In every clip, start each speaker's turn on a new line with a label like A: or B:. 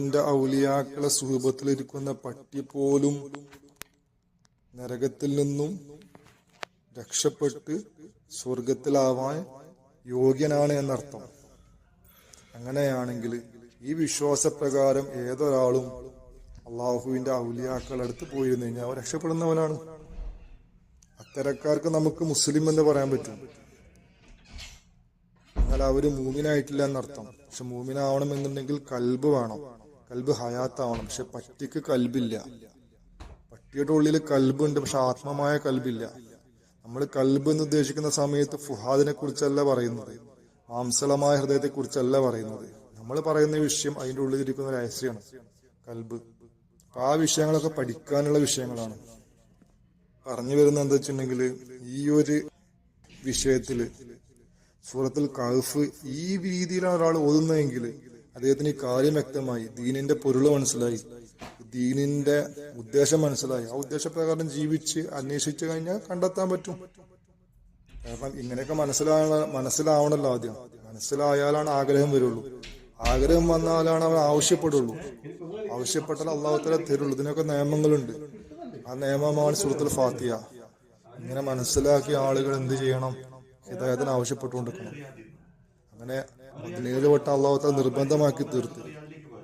A: അള്ളാഹുവിന്റെ ഔലിയാക്കളെ സുഹബത്തിലിരിക്കുന്ന പട്ടി പോലും നരകത്തിൽ നിന്നും രക്ഷപ്പെട്ട് സ്വർഗത്തിലാവാൻ യോഗ്യനാണ് എന്നർത്ഥം. അങ്ങനെയാണെങ്കിൽ ഈ വിശ്വാസപ്രകാരം ഏതൊരാളും അള്ളാഹുവിന്റെ ഔലിയാക്കളുടെ അടുത്ത് പോയിരുന്നു കഴിഞ്ഞാൽ അവർ രക്ഷപ്പെടുന്നവനാണ്. അത്തരക്കാർക്ക് നമുക്ക് മുസ്ലിം എന്ന് പറയാൻ പറ്റും. എന്നാൽ അവര് മൂമിനായിട്ടില്ല എന്നർത്ഥം. പക്ഷെ മൂമിനാവണം എന്നുണ്ടെങ്കിൽ കൽബ് വേണം, കൽബ് ഹയാത്താവണം. പക്ഷെ പട്ടിക്ക് കൽബില്ല. പട്ടിയുടെ ഉള്ളിൽ കൽബുണ്ട്, പക്ഷെ ആത്മമായ കൽബില്ല. നമ്മൾ കൽബ് എന്ന് ഉദ്ദേശിക്കുന്ന സമയത്ത് ഫുഹാദിനെ കുറിച്ചല്ല പറയുന്നത്, മാംസളമായ ഹൃദയത്തെ കുറിച്ചല്ല പറയുന്നത്. നമ്മൾ പറയുന്ന വിഷയം അതിന്റെ ഉള്ളിലിരിക്കുന്ന രഹസ്യമാണ്, കൽബ്. അപ്പൊ ആ വിഷയങ്ങളൊക്കെ പഠിക്കാനുള്ള വിഷയങ്ങളാണ്. പറഞ്ഞു വരുന്നത് എന്താ വെച്ചിട്ടുണ്ടെങ്കിൽ, ഈ ഒരു വിഷയത്തില് സൂറത്തുൽ കഹ്ഫ് ഈ രീതിയിലാണ് ഒരാൾ ഓതുന്നതെങ്കിൽ അദ്ദേഹത്തിന് ഈ കാര്യം വ്യക്തമായി, ദീനിന്റെ പൊരുള് മനസ്സിലായി, ദീനിന്റെ ഉദ്ദേശം മനസ്സിലായി. ആ ഉദ്ദേശപ്രകാരം ജീവിച്ച് അന്വേഷിച്ചു കഴിഞ്ഞാൽ കണ്ടെത്താൻ പറ്റും. കാരണം ഇങ്ങനെയൊക്കെ മനസ്സിലാവണല്ലോ. ആദ്യം മനസ്സിലായാലാണ് ആഗ്രഹം വരുള്ളൂ. ആഗ്രഹം വന്നാലാണ് അവൻ ആവശ്യപ്പെടുള്ളൂ. ആവശ്യപ്പെട്ടാൽ അള്ളാഹു തആല തരുള്ളൂ. ഇതിനൊക്കെ നിയമങ്ങളുണ്ട്. ആ നിയമമാണ് സൂറത്തുൽ ഫാത്തിഹ. ഇങ്ങനെ മനസ്സിലാക്കിയ ആളുകൾ എന്ത് ചെയ്യണം? ഹിദായത്തിന് ആവശ്യപ്പെട്ടുകൊണ്ടിരിക്കണം. അങ്ങനെ 17 വട്ടം അള്ളാഹു തആല നിർബന്ധമാക്കി തീർത്ത്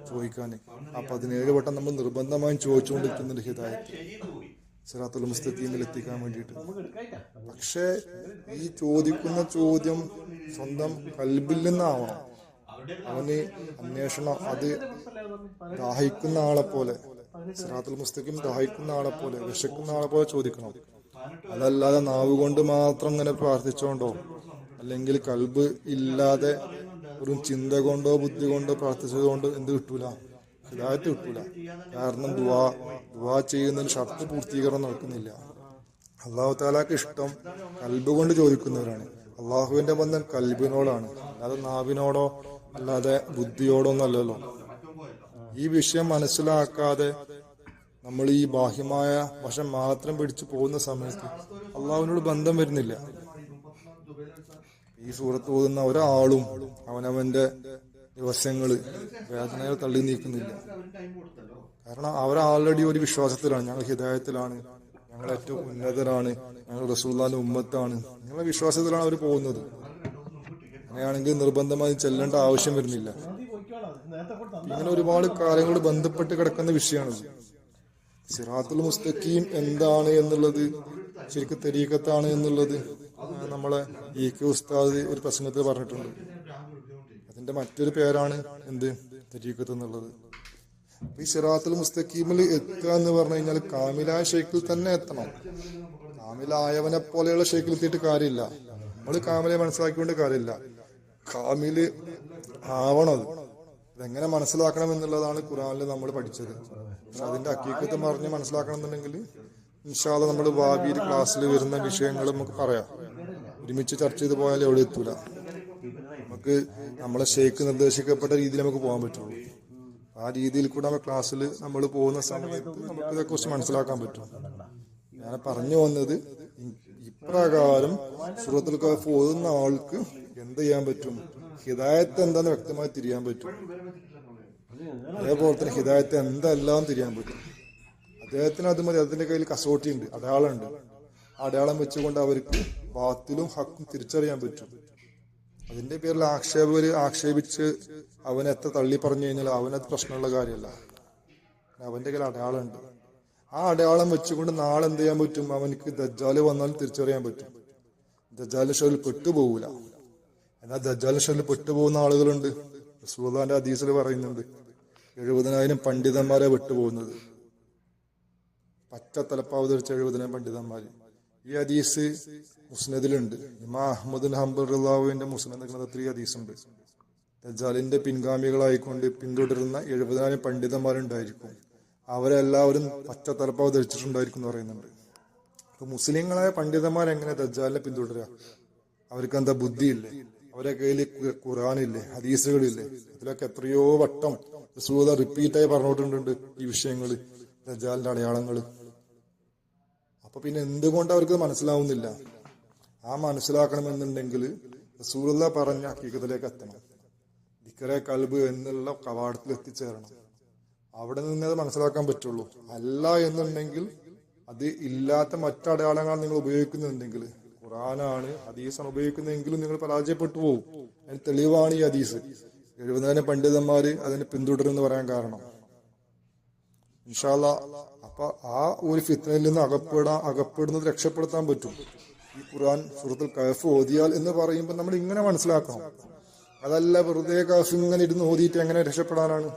A: ചോദിക്കാന്. ആ 17 വട്ടം നമ്മൾ നിർബന്ധമായും ചോദിച്ചുകൊണ്ടിരിക്കുന്നുണ്ട് ഹിദായത്ത്, സിറാത്തുൽ മുസ്തഖീമിൽ എത്തിക്കാൻ വേണ്ടിയിട്ട്. പക്ഷേ ഈ ചോദിക്കുന്ന ചോദ്യം സ്വന്തം കൽബിൽ നിന്നാവണം. അവന് അന്വേഷണം അത് ദാഹിക്കുന്ന ആളെ പോലെ, സിറാത്തുൽ മുസ്തഖീം ദാഹിക്കുന്ന ആളെ പോലെ, വിശക്കുന്ന ആളെ പോലെ ചോദിക്കണം. അതല്ലാതെ നാവ് കൊണ്ട് മാത്രം ഇങ്ങനെ പ്രാർത്ഥിച്ചോണ്ടോ അല്ലെങ്കിൽ കൽബ് ഇല്ലാതെ ഒരു ചിന്ത കൊണ്ടോ ബുദ്ധി കൊണ്ടോ പ്രാർത്ഥിച്ചതുകൊണ്ട് എന്ത് കിട്ടൂല? ഹിദായത്ത് കിട്ടൂല. കാരണം ദുആ ചെയ്യുന്നതിന് ഷർത്ത് പൂർത്തീകരണം നടക്കുന്നില്ല. അല്ലാഹു തആലക്ക് ഇഷ്ടം കൽബ് കൊണ്ട് ചോദിക്കുന്നവരാണ്. അള്ളാഹുവിന്റെ ബന്ധം കൽബിനോടാണ്, അല്ലാതെ നാവിനോടോ അല്ലാതെ ബുദ്ധിയോടോ ഒന്നല്ലല്ലോ. ഈ വിഷയം മനസ്സിലാക്കാതെ നമ്മൾ ഈ ബാഹ്യമായ വശം മാത്രം പിടിച്ചു പോകുന്ന സമയത്ത് അള്ളാഹുവിനോട് ബന്ധം വരുന്നില്ല. ഈ സൂറത്ത് ഓതുന്ന ഒരാളും അവനവന്റെ ദിവസങ്ങള് വേദനകൾ തള്ളി നീക്കുന്നില്ല. കാരണം അവർ ആൾറെഡി ഒരു വിശ്വാസത്തിലാണ്, ഞങ്ങൾ ഹിദായത്തിലാണ്, ഞങ്ങൾ ഏറ്റവും ഉന്നതരാണ്, ഞങ്ങൾ റസൂലുള്ളാഹിന്റെ ഉമ്മത്താണ്, നിങ്ങളുടെ വിശ്വാസത്തിലാണ് അവർ പോകുന്നത്. അങ്ങനെയാണെങ്കിൽ നിർബന്ധമായി ചെല്ലേണ്ട ആവശ്യം വരുന്നില്ല. ഇങ്ങനെ ഒരുപാട് കാര്യങ്ങൾ ബന്ധപ്പെട്ട് കിടക്കുന്ന വിഷയമാണ്. സിറാത്തുൽ മുസ്തഖീം എന്താണ് എന്നുള്ളത്, ശരിക്കും തരീഖത്താണ് എന്നുള്ളത് നമ്മളെ കെ ഉസ്താദ് ഒരു പ്രസംഗത്തിൽ പറഞ്ഞിട്ടുണ്ട്. അതിന്റെ മറ്റൊരു പേരാണ് എന്ത്? തരീഖത്ത് എന്നുള്ളത്. ഈ സിറാത്തുൽ മുസ്തഖീമിൽ എത്തുക എന്ന് പറഞ്ഞു കഴിഞ്ഞാൽ കാമിലായ ഷെയ്ഖിൽ തന്നെ എത്തണം. കാമിലായവനെ പോലെയുള്ള ഷെയ്ഖിൽ എത്തിയിട്ട് കാര്യമില്ല. നമ്മൾ കാമിലെ മനസ്സിലാക്കിക്കൊണ്ട് കാര്യമില്ല. കാമില് ആവണത് അതെങ്ങനെ മനസ്സിലാക്കണം എന്നുള്ളതാണ് ഖുർആനിൽ നമ്മൾ പഠിച്ചത്. പക്ഷെ അതിന്റെ ഹഖീഖത്ത് പറഞ്ഞ് മനസ്സിലാക്കണം എന്നുണ്ടെങ്കിൽ ഇൻഷാ അല്ലാഹ് നമ്മൾ ഭാവിയിൽ ക്ലാസ്സിൽ വരുന്ന വിഷയങ്ങൾ നമുക്ക് പറയാം. ഒരുമിച്ച് ചർച്ച ചെയ്ത് പോയാൽ എവിടെ എത്തൂല. നമുക്ക് നമ്മളെ ഷെയ്ഖ് നിർദ്ദേശിക്കപ്പെട്ട രീതിയിൽ നമുക്ക് പോകാൻ പറ്റുള്ളൂ. ആ രീതിയിൽ കൂടെ നമ്മൾ ക്ലാസ്സിൽ നമ്മൾ പോകുന്ന സമയത്ത് നമുക്ക് ഇതേക്കുറിച്ച് മനസ്സിലാക്കാൻ പറ്റും. ഞാൻ പറഞ്ഞു വന്നത്, ഇപ്രകാരം സൂറത്തുൽ കഹ്ഫ് ഓതുന്ന ആൾക്ക് എന്ത് ചെയ്യാൻ പറ്റും? ഹിദായത്ത് എന്താന്ന് വ്യക്തമായി തിരിയാൻ പറ്റും. അതേപോലെ തന്നെ ഹിദായത്ത് എന്തെല്ലാം തിരിയാൻ പറ്റും. അദ്ദേഹത്തിന് അത് മതി. അതിന്റെ കയ്യിൽ കസോട്ടി ഉണ്ട്, അടയാളമുണ്ട്. ആ അടയാളം വെച്ചുകൊണ്ട് അവർക്ക് ബാത്തിലും ഹക്കും തിരിച്ചറിയാൻ പറ്റും. അതിന്റെ പേരിൽ ആക്ഷേപിച്ച് അവനെ എത്ര തള്ളി പറഞ്ഞു കഴിഞ്ഞാൽ അവനത് പ്രശ്നമുള്ള കാര്യമല്ല. അവന്റെ കയ്യിൽ അടയാളമുണ്ട്. ആ അടയാളം വെച്ചുകൊണ്ട് നാളെ എന്ത് ചെയ്യാൻ പറ്റും? അവനക്ക് ദജ്ജാല് വന്നാൽ തിരിച്ചറിയാൻ പറ്റും. ദജ്ജാലിന്റെ ഷറിൽ പെട്ടുപോകൂല. എന്നാൽ ദജ്ജാലിന്റെ ഷറിൽ പെട്ടുപോകുന്ന ആളുകളുണ്ട്. റസൂലുള്ളാഹിന്റെ ഹദീസിൽ പറയുന്നുണ്ട്, 70,000 പണ്ഡിതന്മാരെ വിട്ടുപോകുന്നത്. പച്ച തലപ്പാവ് ധരിച്ച 70,000 പണ്ഡിതന്മാര്. ഈ ഹദീസ് മുസ്നദിലുണ്ട്. ഇമാം അഹ്മദ് ബിൻ ഹംബൽ റളിയല്ലാഹുവിന്റെ മുസ്നദിൽ ഈ ഹദീസുണ്ട്. ദജ്ജാലിന്റെ പിൻഗാമികളായിക്കൊണ്ട് പിന്തുടരുന്ന 70,000 പണ്ഡിതന്മാരുണ്ടായിരിക്കും. അവരെല്ലാവരും പച്ച തലപ്പാവ് ധരിച്ചിട്ടുണ്ടായിരിക്കും എന്ന് പറയുന്നുണ്ട്. അപ്പൊ മുസ്ലിങ്ങളായ പണ്ഡിതന്മാരെങ്ങനെ ദജ്ജാലിനെ പിന്തുടരുക? അവർക്ക് എന്താ ബുദ്ധിയില്ലേ? അവരെ കയ്യിൽ ഖുർആനില്ലേ, ഹദീസുകളില്ലേ? ഇതിലൊക്കെ എത്രയോ വട്ടം റസൂലുള്ളാഹി റിപ്പീറ്റായി പറഞ്ഞിട്ടുണ്ട് ഈ വിഷയങ്ങള്, ദജ്ജാലിന്റെ അടയാളങ്ങള്. അപ്പൊ പിന്നെ എന്തുകൊണ്ട് അവർക്ക് മനസ്സിലാവുന്നില്ല? ആ മനസ്സിലാക്കണമെന്നുണ്ടെങ്കിൽ റസൂലുള്ളാഹി പറഞ്ഞ ഹഖീഖത്തിലേക്ക് എത്തണം. ദിക്റെ ഖൽബ് എന്നുള്ള കവാടത്തിൽ എത്തിച്ചേരണം. അവിടെ നിന്ന് അത് മനസ്സിലാക്കാൻ പറ്റുള്ളൂ. അല്ല എന്നുണ്ടെങ്കിൽ അത് ഇല്ലാത്ത മറ്റടയാളങ്ങൾ നിങ്ങൾ ഉപയോഗിക്കുന്നുണ്ടെങ്കിൽ, ഖുർആനാണ് ഹദീസാണ് ഉപയോഗിക്കുന്നതെങ്കിലും നിങ്ങൾ പരാജയപ്പെട്ടു പോകും. അതിന് തെളിവാണ് ഈ ഹദീസ്. 70 പണ്ഡിതന്മാര് അതിനെ പിന്തുടരുമെന്ന് പറയാൻ കാരണം. ഇൻഷാ അല്ലാഹ് അപ്പൊ ആ ഒരു ഫിത്നയിൽ നിന്ന് അകപ്പെടുന്നത് രക്ഷപ്പെടുത്താൻ പറ്റും ഈ ഖുർആൻ സൂറത്തുൽ കഹ്ഫ് ഓതിയാൽ എന്ന് പറയുമ്പോൾ നമ്മൾ ഇങ്ങനെ മനസ്സിലാക്കണം. അതല്ല വെറുതെ കഹ്ഫ് ഇങ്ങനെ ഇരുന്ന് ഓതിയിട്ട് എങ്ങനെ രക്ഷപ്പെടാനാണ്?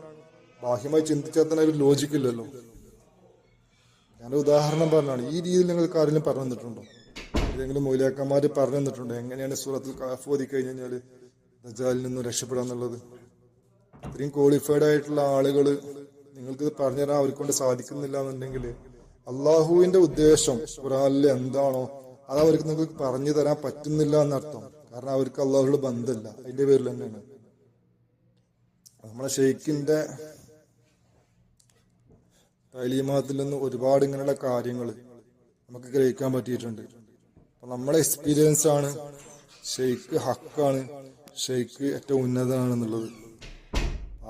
A: ബാഹ്യമായി ചിന്തിച്ചാൽ തന്നെ ഒരു ലോജിക്കില്ലല്ലോ. ഞാനൊരു ഉദാഹരണം പറഞ്ഞാണ്. ഈ രീതിയിൽ നിങ്ങൾക്ക് ആരെങ്കിലും പറഞ്ഞു തന്നിട്ടുണ്ടോ? ഏതെങ്കിലും മൗലിയാക്കന്മാര് പറഞ്ഞു തന്നിട്ടുണ്ടോ എങ്ങനെയാണ് സൂറത്തുൽ കഹ്ഫ് ഓതി കഴിഞ്ഞാല് ദജ്ജാലിൽ നിന്നും രക്ഷപ്പെടാന്നുള്ളത്? ഇത്രയും ക്വാളിഫൈഡ് ആയിട്ടുള്ള ആളുകൾ നിങ്ങൾക്ക് പറഞ്ഞുതരാൻ അവർക്ക് കൊണ്ട് സാധിക്കുന്നില്ല എന്നുണ്ടെങ്കിൽ അള്ളാഹുവിന്റെ ഉദ്ദേശം ഖുർആനിൽ എന്താണോ അത് അവർക്ക് നിങ്ങൾക്ക് പറഞ്ഞു തരാൻ പറ്റുന്നില്ല എന്നർത്ഥം. കാരണം അവർക്ക് അള്ളാഹുവിന്റെ ബന്ധമില്ല. അതിന്റെ പേരിൽ തന്നെയാണ് നമ്മളെ ഷെയ്ഖിന്റെ തലീമാത്തിൽ നിന്ന് ഒരുപാട് ഇങ്ങനെയുള്ള കാര്യങ്ങൾ നമുക്ക് ഗ്രഹിക്കാൻ പറ്റിയിട്ടുണ്ട്. അപ്പൊ നമ്മളെ എക്സ്പീരിയൻസ് ആണ് ഷെയ്ഖ് ഹക്കാണ്, ഷെയ്ഖ് ഏറ്റവും ഉന്നതനാണെന്നുള്ളത്.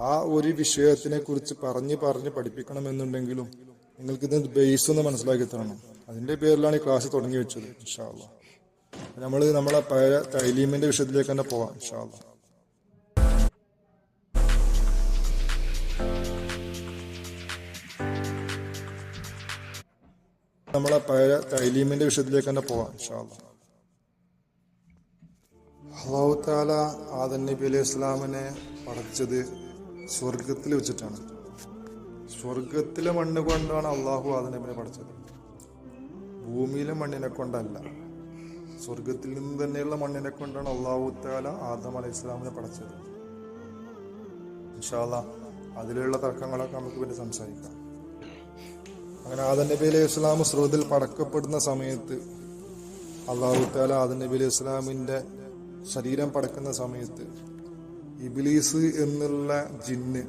A: ആ ഒരു വിഷയത്തിനെ കുറിച്ച് പറഞ്ഞ് പഠിപ്പിക്കണമെന്നുണ്ടെങ്കിലും നിങ്ങൾക്ക് ഇതിന്റെ ബേസ് ഒന്ന് മനസ്സിലാക്കി തരണം. അതിന്റെ പേരിലാണ് ഈ ക്ലാസ് തുടങ്ങി വെച്ചത്. ഇൻഷാ അല്ലാഹ് നമ്മളെ പഴയ തൈലീമിന്റെ വിഷയത്തിലേക്ക് തന്നെ പോവാം. ഇൻഷാ അല്ലാഹ് ഇൻഷാ അല്ലാഹ് അല്ലാഹു തആല ആദം നബി അലൈഹി ഇസ്ലാമിനെ പഠിച്ചത് സ്വർഗത്തിൽ വെച്ചിട്ടാണ്. സ്വർഗത്തിലെ മണ്ണ് കൊണ്ടാണ് അള്ളാഹു ആദം നബിനെ പഠിച്ചത്. ഭൂമിയിലെ മണ്ണിനെ കൊണ്ടല്ല, സ്വർഗത്തിൽ നിന്ന് തന്നെയുള്ള മണ്ണിനെ കൊണ്ടാണ് അള്ളാഹു തആല ആദം അലൈഹി ഇസ്ലാമിനെ പഠിച്ചത്. ഇൻഷാ അല്ലാഹ് അതിലുള്ള തർക്കങ്ങളൊക്കെ നമുക്ക് പിന്നെ സംസാരിക്കാം. അങ്ങനെ ആദം നബി അലൈഹി ഇസ്ലാം സ്വർഗത്തിൽ പടക്കപ്പെടുന്ന സമയത്ത് അള്ളാഹു തആല ആദം നബി അലൈഹി ഇസ്ലാമിന്റെ ശരീരം പടക്കുന്ന സമയത്ത് ഇബ്ലീസ് എന്നുള്ള ജിന്ന്,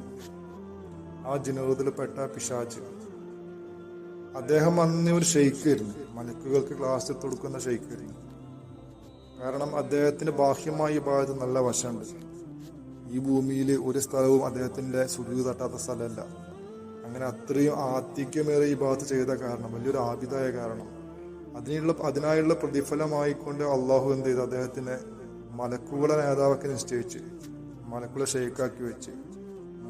A: ആ ജിന്നത്തിൽപ്പെട്ട പിശാച്, അദ്ദേഹം അന്ന് ഒരു ഷെയ്ഖായിരുന്നു. മലക്കുകൾക്ക് ക്ലാസ് എടുത്ത് കൊടുക്കുന്ന ഷെയ്ഖായിരുന്നു. കാരണം അദ്ദേഹത്തിന് ബാഹ്യമായ ഭാഗത്ത് നല്ല വശമുണ്ട്. ഈ ഭൂമിയിൽ ഒരു സ്ഥലവും അദ്ദേഹത്തിന്റെ സുജൂദ് തട്ടാത്ത സ്ഥലമല്ല. അങ്ങനെ അത്രയും ആത്തിക്യമേറെ ഈ ഭാഗത്ത് ചെയ്ത കാരണം, വലിയൊരു ആബിദായ കാരണം, അതിനായുള്ള പ്രതിഫലമായിക്കൊണ്ട് അള്ളാഹു എന്ത് ചെയ്തു? അദ്ദേഹത്തിനെ മലക്കുകളെ നേതാവാക്കി നിശ്ചയിച്ച്, മലക്കുകളെ ഷെയ്ഖാക്കി വെച്ച്,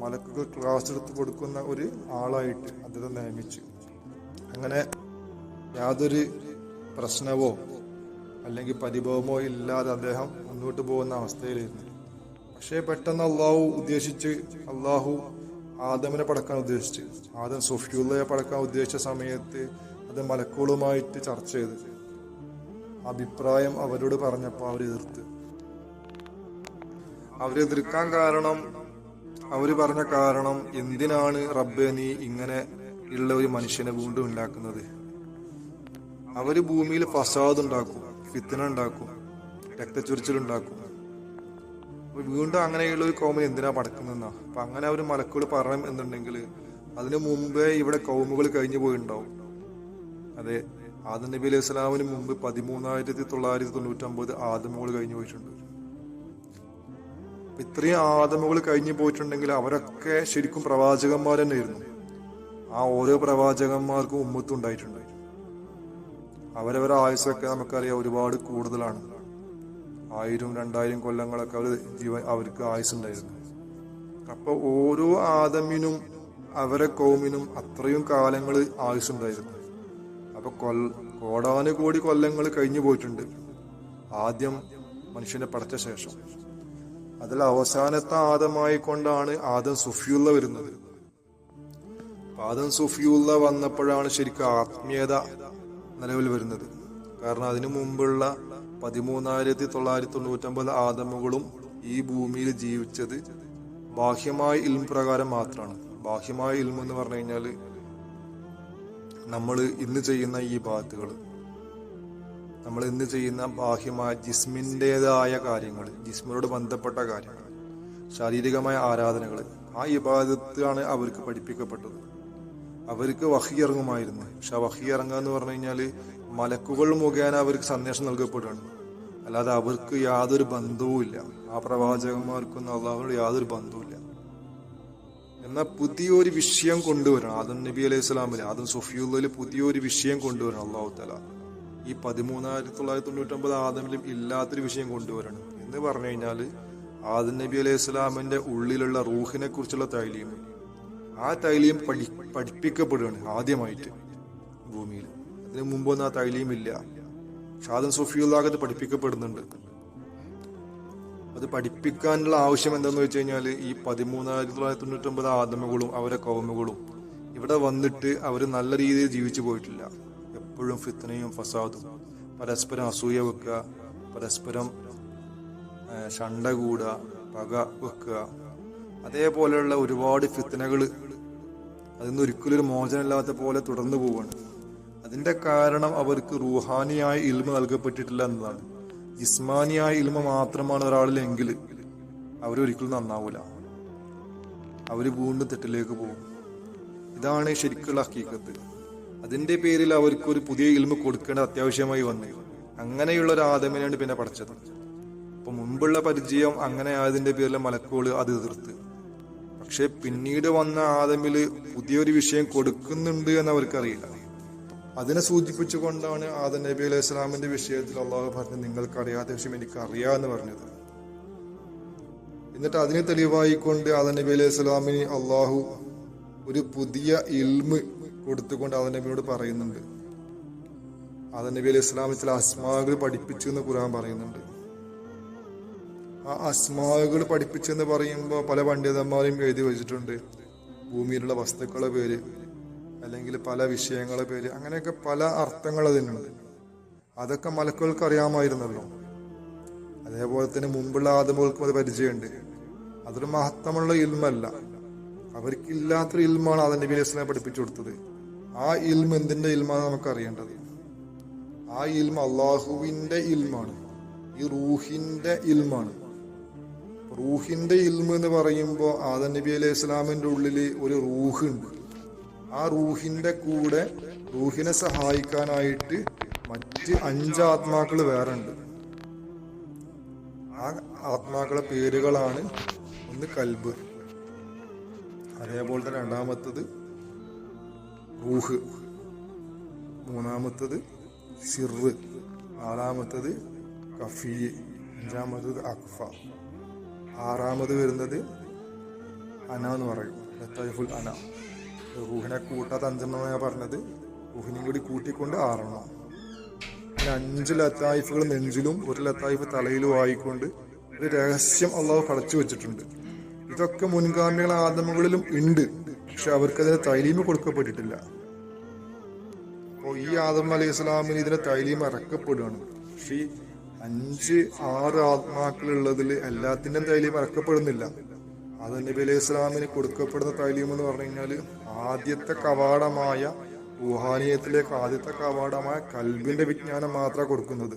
A: മലക്കുകൾ ക്ലാസ് എടുത്ത് കൊടുക്കുന്ന ഒരു ആളായിട്ട് അദ്ദേഹം നിയമിച്ചു. അങ്ങനെ യാതൊരു പ്രശ്നവോ അല്ലെങ്കിൽ പരിഭവമോ ഇല്ലാതെ അദ്ദേഹം മുന്നോട്ട് പോകുന്ന അവസ്ഥയിലായിരുന്നു. പക്ഷേ പെട്ടെന്ന് അള്ളാഹു ആദമിനെ പടക്കാൻ ഉദ്ദേശിച്ച്, ആദം സുഫിയുള്ളയെ പടക്കാൻ ഉദ്ദേശിച്ച സമയത്ത് അത് മലക്കുകളുമായിട്ട് ചർച്ച ചെയ്ത് അഭിപ്രായം അവരോട് പറഞ്ഞപ്പോൾ അവരെതിർക്കാൻ കാരണം, അവര് പറഞ്ഞ കാരണം, എന്തിനാണ് റബ്ബേ നീ ഇങ്ങനെ ഉള്ള ഒരു മനുഷ്യനെ വീണ്ടും ഉണ്ടാക്കുന്നത്? അവര് ഭൂമിയിൽ ഫസാദ് ഉണ്ടാക്കും, ഫിത്ന ഉണ്ടാക്കും, രക്തച്ചൊരിച്ചിലുണ്ടാക്കും. വീണ്ടും അങ്ങനെയുള്ള ഒരു കൗമിനെ എന്തിനാ പടക്കുന്നതെന്നാ. അപ്പൊ അങ്ങനെ അവര് മലക്കുകൾ പറയണം എന്നുണ്ടെങ്കിൽ അതിനു മുമ്പേ ഇവിടെ കൗമുകൾ കഴിഞ്ഞു പോയിണ്ടാവും. അതെ, ആദം നബി അലൈഹി സ്വലാമിന് മുമ്പ് 13,999 ആദമുകൾ കഴിഞ്ഞു പോയിട്ടുണ്ട്. ഇത്രയും ആദമുകൾ കഴിഞ്ഞു പോയിട്ടുണ്ടെങ്കിൽ അവരൊക്കെ ശരിക്കും പ്രവാചകന്മാർ തന്നെയായിരുന്നു. ആ ഓരോ പ്രവാചകന്മാർക്കും ഉമ്മത്തും ഉണ്ടായിട്ടുണ്ട്. അവരവരുടെ ആയുസ്സൊക്കെ നമുക്കറിയാം ഒരുപാട് കൂടുതലാണ്. 1000-2000 കൊല്ലങ്ങളൊക്കെ അവർക്ക് ആയുസ്സുണ്ടായിരുന്നു. അപ്പൊ ഓരോ ആദമിനും അവരെ കൗമിനും അത്രയും കാലങ്ങൾ ആയുസ്സുണ്ടായിരുന്നു. അപ്പൊ കോടാനുകോടി കൊല്ലങ്ങൾ കഴിഞ്ഞു പോയിട്ടുണ്ട് ആദ്യം മനുഷ്യനെ പടച്ച ശേഷം. അതിൽ അവസാനത്തെ ആദമായി കൊണ്ടാണ് ആദം സുഫിയുള്ള വരുന്നത്. ആദം സുഫിയുള്ള വന്നപ്പോഴാണ് ശരിക്കും ആത്മീയത നിലവിൽ വരുന്നത്. കാരണം അതിനു മുമ്പുള്ള 13,999 ആദമുകളും ഈ ഭൂമിയിൽ ജീവിച്ചത് ബാഹ്യമായ ഇൽമ പ്രകാരം മാത്രമാണ്. ബാഹ്യമായ ഇൽമ എന്ന് പറഞ്ഞു കഴിഞ്ഞാൽ നമ്മൾ ഇന്ന് ചെയ്യുന്ന ഈ ബാത്തുകൾ, നമ്മൾ ഇന്ന് ചെയ്യുന്ന ബാഹ്യമായ ജിസ്മിൻ്റെതായ കാര്യങ്ങൾ, ജിസ്മിനോട് ബന്ധപ്പെട്ട കാര്യങ്ങൾ, ശാരീരികമായ ആരാധനകൾ, ആ ഇബാദത്താണ് അവർക്ക് പഠിപ്പിക്കപ്പെട്ടത്. അവർക്ക് വഹി ഇറങ്ങുമായിരുന്നു. പക്ഷെ ആ വഹി ഇറങ്ങുക എന്ന് പറഞ്ഞു കഴിഞ്ഞാൽ മലക്കുകൾ മുഖേന അവർക്ക് സന്ദേശം നൽകപ്പെടുകയാണ്. അല്ലാതെ അവർക്ക് യാതൊരു ബന്ധവുമില്ല. ആ പ്രവാചകന്മാർക്കൊന്നും അള്ളാഹുവിനോട് യാതൊരു ബന്ധവുമില്ല. എന്നാൽ പുതിയൊരു വിഷയം കൊണ്ടുവരണം. ആദം നബി അലൈഹി സ്വലാമില്, ആദം സൊഫിയുള്ളതിൽ പുതിയൊരു വിഷയം കൊണ്ടുവരണം. അള്ളാഹു തആല ഈ 13,999 ആദമിലും ഇല്ലാത്തൊരു വിഷയം കൊണ്ടുവരണം എന്ന് പറഞ്ഞു കഴിഞ്ഞാൽ, ആദം നബി അലൈഹി സ്വലാമിന്റെ ഉള്ളിലുള്ള റൂഹിനെ കുറിച്ചുള്ള തൈലീം, ആ തൈലീം പഠിപ്പിക്കപ്പെടുകയാണ് ആദ്യമായിട്ട് ഭൂമിയിൽ. അതിനു മുമ്പൊന്നും ആ തൈലീം ഇല്ല. ആദം സൊഫിയുള്ളാഹ് പഠിപ്പിക്കപ്പെടുന്നുണ്ട്. അത് പഠിപ്പിക്കാനുള്ള ആവശ്യം എന്താന്ന് വെച്ച് കഴിഞ്ഞാൽ, ഈ 13,999 ആദമുകളും അവരെ കൗമുകളും ഇവിടെ വന്നിട്ട് അവർ നല്ല രീതിയിൽ ജീവിച്ചു പോയിട്ടില്ല. എപ്പോഴും ഫിത്നയും ഫസാദും, പരസ്പരം അസൂയ വെക്കുക, പരസ്പരം ശണ്ട കൂടുക, പക വെക്കുക, അതേപോലെയുള്ള ഒരുപാട് ഫിത്നകൾ അതിന്ന് ഒരിക്കലും ഒരു മോചനമില്ലാത്ത പോലെ തുടർന്നു പോവുകയാണ്. അതിന്റെ കാരണം അവർക്ക് റൂഹാനിയായ ഇൽമ നൽകപ്പെട്ടിട്ടില്ല എന്നതാണ്. ജിസ്മാനിയായ ഇൽമ മാത്രമാണ് ഒരാളിലെങ്കിൽ അവരൊരിക്കലും നന്നാവൂല, അവര് വീണ്ടും തെറ്റിലേക്ക് പോകും. ഇതാണ് ശരിക്കുള്ള ഹക്കീക്കത്ത്. അതിന്റെ പേരിൽ അവർക്ക് ഒരു പുതിയ ഇൽമ കൊടുക്കേണ്ട അത്യാവശ്യമായി വന്നു. അങ്ങനെയുള്ള ഒരു ആദമിനെയാണ് പിന്നെ പഠിച്ചത്. അപ്പൊ മുൻപുള്ള പരിചയം അങ്ങനെ ആയതിന്റെ പേരിൽ മലക്കുകൾ അത് എതിർത്ത്. പക്ഷെ പിന്നീട് വന്ന ആദമില് പുതിയൊരു വിഷയം കൊടുക്കുന്നുണ്ട് എന്ന് അവർക്കറിയില്ല. അതിനെ സൂചിപ്പിച്ചുകൊണ്ടാണ് ആദം നബി അലൈഹി സ്വലാമിന്റെ വിഷയത്തിൽ അള്ളാഹു പറഞ്ഞത്, നിങ്ങൾക്ക് അറിയാത്ത വിഷയം എനിക്ക് അറിയാന്ന് പറഞ്ഞത്. എന്നിട്ട് അതിന് തെളിവായിക്കൊണ്ട് ആദം നബി അലൈഹി സ്വലാമിന് അള്ളാഹു ഒരു പുതിയ ഇൽമ് കൊടുത്തുകൊണ്ട് ആദം നബിയോട് പറയുന്നുണ്ട്. ആദം നബി അലൈഹി സ്വലാം ചില അസ്മാകൾ പഠിപ്പിച്ചു എന്ന് ഖുർആൻ പറയുന്നുണ്ട്. ആ അസ്മാകൾ പഠിപ്പിച്ചെന്ന് പറയുമ്പോൾ പല പണ്ഡിതന്മാരും എഴുതി വെച്ചിട്ടുണ്ട്. ഭൂമിയിലുള്ള വസ്തുക്കളുടെ പേര്, അല്ലെങ്കിൽ പല വിഷയങ്ങളുടെ പേര്, അങ്ങനെയൊക്കെ പല അർത്ഥങ്ങൾ അതിനുണ്ട്. അതൊക്കെ മലക്കുകൾക്ക് അറിയാമായിരുന്നല്ലോ. അതേപോലെ തന്നെ മുമ്പുള്ള ആദമുകൾക്കും അത് പരിചയമുണ്ട്. അതൊരു മഹത്വമുള്ള ഇൽമല്ല, അവർക്കില്ലാത്തൊരു ഇൽമാണ് ആദം നബി അലൈഹി സ്വലാം പഠിപ്പിച്ചു കൊടുത്തത്. ആ ഇൽമ എന്തിന്റെ ഇൽമാണ് നമുക്ക് അറിയേണ്ടത്? ആ ഇൽമ അള്ളാഹുവിന്റെ ഇൽമാണ്, ഈ റൂഹിന്റെ ഇൽമാണ്. റൂഹിന്റെ ഇൽമ എന്ന് പറയുമ്പോൾ ആദം നബി അലൈഹി സ്വലാമിന്റെ ഉള്ളില് ഒരു റൂഹ് ഉണ്ട്. ആ റൂഹിന്റെ കൂടെ റൂഹിനെ സഹായിക്കാനായിട്ട് മറ്റ് 5 ആത്മാക്കൾ വേറെ ഉണ്ട്. ആ ആത്മാക്കളുടെ പേരുകളാണ്, ഒന്ന് കൽബ്, അതേപോലെ തന്നെ രണ്ടാമത്തത് റൂഹ്, മൂന്നാമത്തത് സിർറ്, ആറാമത്തത് കഫീ, അഞ്ചാമത്തത് അഖ്ഫ, ആറാമത് വരുന്നത് അന എന്ന് പറയും, ലത്തൈഫുൽ അന. റൂഹിനെ കൂട്ടാത്ത 5 ഞാൻ പറഞ്ഞത്, റൂഹിനെയും കൂടി കൂട്ടിക്കൊണ്ട് 6. പിന്നെ 5 ലത്തായിഫുകൾ നെഞ്ചിലും 1 ലത്തായിഫ് തലയിലും ആയിക്കൊണ്ട് ഒരു രഹസ്യം അള്ളാഹു കളച്ചു വെച്ചിട്ടുണ്ട്. ഇതൊക്കെ മുൻഗാമികൾ ആദമുകളിലും ഉണ്ട്, പക്ഷെ അവർക്കതിന് തൈലീമ് കൊടുക്കപ്പെട്ടിട്ടില്ല. അപ്പോൾ ഈ ആദം അലൈഹി സ്വലാമിന് ഇതിന് തൈലീമ് ഇറക്കപ്പെടുകയാണ്. പക്ഷെ 5-6 ആത്മാക്കളുള്ളതിൽ എല്ലാത്തിൻ്റെയും തൈലീമ് ഇറക്കപ്പെടുന്നില്ല. ആദം നബി അലൈഹി സ്വലാമിന് കൊടുക്കപ്പെടുന്ന തൈലീം എന്ന് പറഞ്ഞു കഴിഞ്ഞാൽ ആദ്യത്തെ കവാടമായ റുഹാനിയത്തിലേക്ക് ആദ്യത്തെ കവാടമായ കൽബിന്റെ വിജ്ഞാനം മാത്രമാണ് കൊടുക്കുന്നത്.